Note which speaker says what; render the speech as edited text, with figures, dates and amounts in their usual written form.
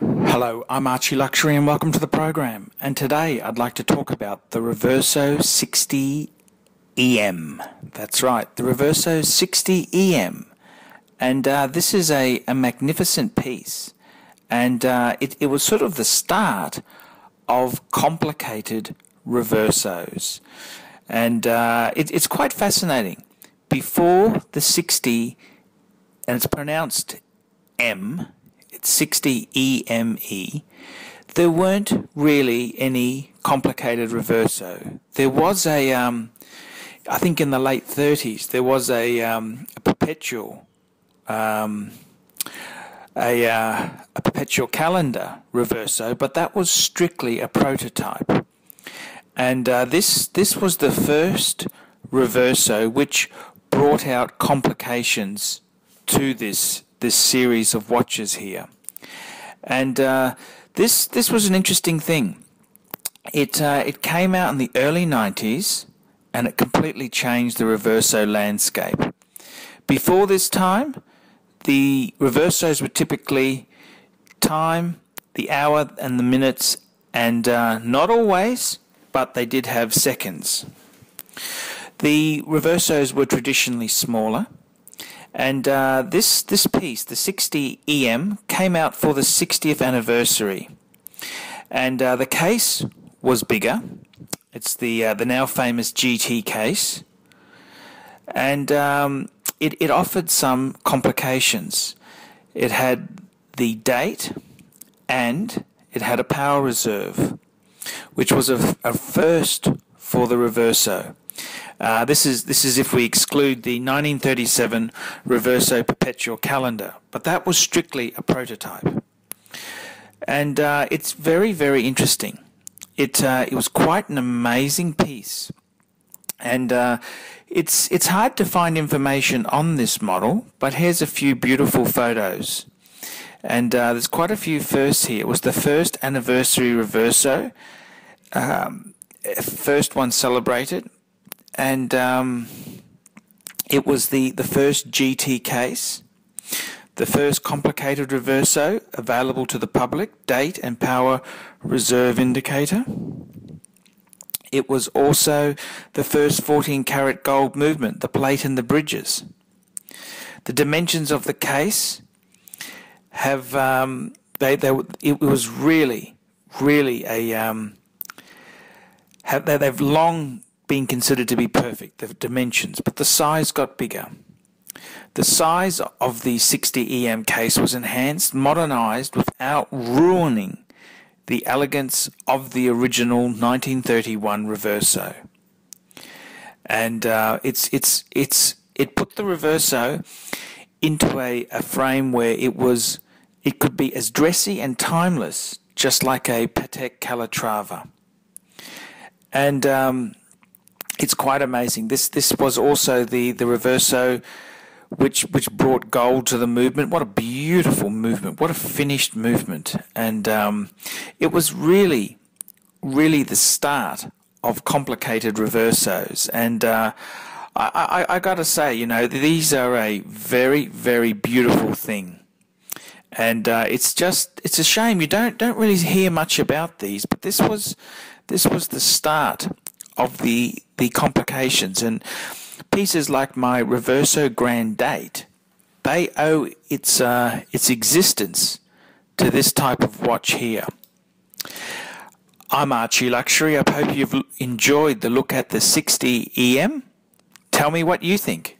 Speaker 1: Hello, I'm Archie Luxury and welcome to the program. And today I'd like to talk about the Reverso 60eme. That's right, the Reverso 60eme. And this is a magnificent piece. And it was sort of the start of complicated reversos. And it's quite fascinating. Before the 60, and it's pronounced M, it's 60eme, there weren't really any complicated reverso. There was I think in the late 30s, there was a perpetual calendar reverso, but that was strictly a prototype. And this was the first reverso which brought out complications to this series of watches here. And this was an interesting thing. It came out in the early 90s and it completely changed the reverso landscape. Before this time, the reversos were typically time, the hour and the minutes, and not always, but they did have seconds. The reversos were traditionally smaller. And this piece, the 60eme, came out for the 60th anniversary. And the case was bigger. It's the now famous GT case. And it offered some complications. It had the date and it had a power reserve, which was a first for the Reverso. This is if we exclude the 1937 Reverso Perpetual Calendar, but that was strictly a prototype. And it's very, very interesting. It was quite an amazing piece. And it's hard to find information on this model, but here's a few beautiful photos. And there's quite a few firsts here. It was the first anniversary Reverso, first one celebrated. And it was the first GT case, the first complicated reverso available to the public, date and power reserve indicator. It was also the first 14-karat gold movement, the plate and the bridges. The dimensions of the case have it was really a they've long been considered to be perfect, the dimensions, but the size got bigger. The size of the 60eme case was enhanced, modernized without ruining the elegance of the original 1931 Reverso. And it put the Reverso into a frame where it could be as dressy and timeless, just like a Patek Calatrava. And it's quite amazing. This was also the Reverso which brought gold to the movement. What a beautiful movement. What a finished movement. And it was really the start of complicated reversos. And I got to say, these are a very, very beautiful thing. And it's a shame you don't really hear much about these, but this was the start of the complications. And pieces like my Reverso Grand Date, they owe its existence to this type of watch here. I'm Archie Luxury. I hope you've enjoyed the look at the 60eme. Tell me what you think.